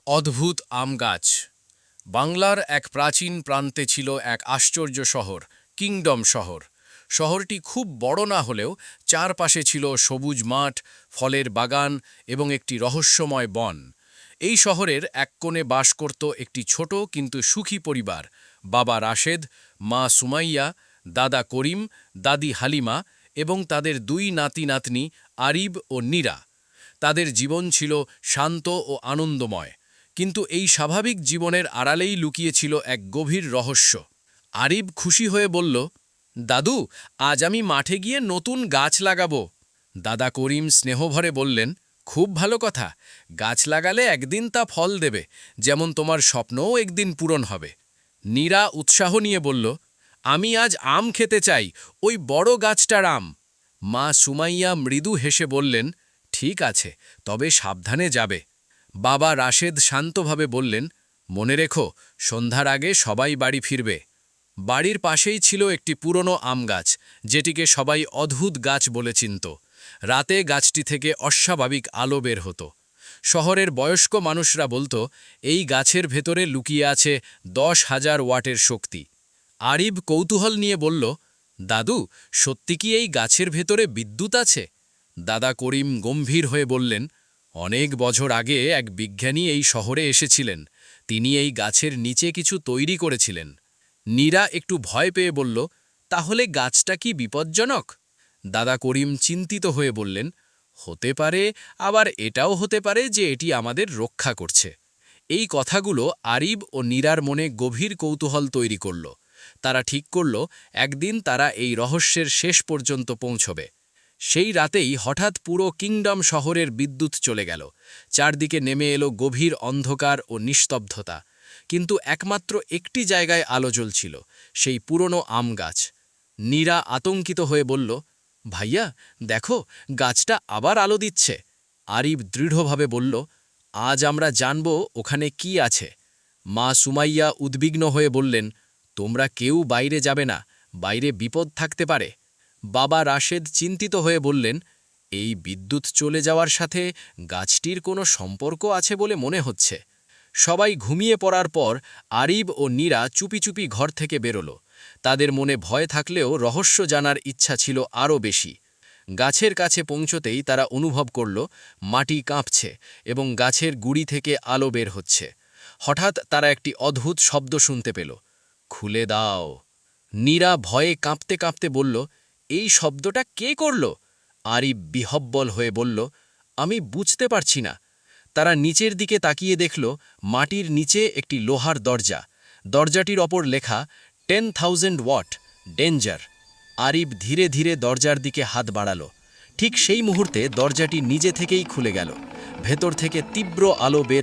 অদ্ভুত আম গাছ। বাংলার এক প্রাচীন প্রান্তে ছিল এক আশ্চর্য শহর, কিংডম শহর। শহরটি খুব বড় না হলেও চারপাশে ছিল সবুজ মাঠ, ফলের বাগান এবং একটি রহস্যময় বন। এই শহরের এক কোণে বাস করত একটি ছোট কিন্তু সুখী পরিবার, বাবা রাশেদ, মা সুমাইয়া, দাদা করিম, দাদি হালিমা এবং তাদের দুই নাতি-নাতনি আরিব ও নীরা। তাদের জীবন ছিল শান্ত ও আনন্দময়, কিন্তু এই স্বাভাবিক জীবনের আড়ালেই লুকিয়েছিল এক গভীর রহস্য। আরিব খুশি হয়ে বলল, দাদু, আজ আমি মাঠে গিয়ে নতুন গাছ লাগাবো। দাদা করিম স্নেহভরে বললেন, খুব ভালো কথা, গাছ লাগালে একদিন তা ফল দেবে, যেমন তোমার স্বপ্নও একদিন পূরণ হবে। নীরা উৎসাহ নিয়ে বলল, আমি আজ আম খেতে চাই, ওই বড় গাছটার আম। মা সুমাইয়া মৃদু হেসে বললেন, ঠিক আছে, তবে সাবধানে যাবে। বাবা রাশেদ শান্তভাবে বললেন, মনে রেখো, সন্ধ্যার আগে সবাই বাড়ি ফিরবে। বাড়ির পাশেই ছিল একটি পুরনো আম গাছ, যেটিকে সবাই অদ্ভুত গাছ বলে চিনত। রাতে গাছটি থেকে অস্বাভাবিক আলো বের হতো। শহরের বয়স্ক মানুষরা বলতো, এই গাছের ভেতরে লুকিয়ে আছে 10,000 ওয়াটের শক্তি। আরিব কৌতূহল নিয়ে বলল, দাদু, সত্যি কি এই গাছের ভেতরে বিদ্যুৎ আছে? দাদা করিম গম্ভীর হয়ে বললেন, অনেক বছর আগে এক বিজ্ঞানী এই শহরে এসেছিলেন, তিনি এই গাছের নিচে কিছু তৈরি করেছিলেন। নীরা একটু ভয় পেয়ে বলল, তাহলে গাছটা কি বিপজ্জনক? দাদা করিম চিন্তিত হয়ে বললেন, হতে পারে, আবার এটাও হতে পারে যে এটি আমাদের রক্ষা করছে। এই কথাগুলো আরিব ও নীরার মনে গভীর কৌতূহল তৈরি করল। তারা ঠিক করল, একদিন তারা এই রহস্যের শেষ পর্যন্ত পৌঁছবে। সেই রাতেই হঠাৎ পুরো কিংডম শহরের বিদ্যুৎ চলে গেল। চারদিকে নেমে এলো গভীর অন্ধকার ও নিস্তব্ধতা। কিন্তু একমাত্র একটি জায়গায় আলো জ্বলছিল, সেই পুরনো আম গাছ। নীরা আতঙ্কিত হয়ে বলল, ভাইয়া, দেখো, গাছটা আবার আলো দিচ্ছে। আরিব দৃঢ়ভাবে বলল, আজ আমরা জানব ওখানে কি আছে। মা সুমাইয়া উদ্বিগ্ন হয়ে বললেন, তোমরা কেউ বাইরে যাবে না, বাইরে বিপদ থাকতে পারে। বাবা রাশেদ চিন্তিত হয়ে বললেন, এই বিদ্যুৎ চলে যাওয়ার সাথে গাছটির কোনো সম্পর্ক আছে বলে মনে হচ্ছে। সবাই ঘুমিয়ে পড়ার পর আরিব ও নীরা চুপি চুপি ঘর থেকে বেরোল। তাদের মনে ভয় থাকলেও রহস্য জানার ইচ্ছা ছিল আরও বেশি। গাছের কাছে পৌঁছতেই তারা অনুভব করল, মাটি কাঁপছে এবং গাছের গুড়ি থেকে আলো বের হচ্ছে। হঠাৎ তারা একটি অদ্ভুত শব্দ শুনতে পেল, খুলে দাও। নীরা ভয়ে কাঁপতে কাঁপতে বলল, এই শব্দটা কে করল? আরিব বিহব্বল হয়ে বলল, আমি বুঝতে পারছি না। তারা নিচের দিকে তাকিয়ে দেখল, মাটির নিচে একটি লোহার দরজা। দরজাটির ওপর লেখা 10,000 ওয়াট, ডেঞ্জার। আরিব ধীরে ধীরে দরজার দিকে হাত বাড়াল। ঠিক সেই মুহূর্তে দরজাটি নিজে থেকেই খুলে গেল। ভেতর থেকে তীব্র আলো বের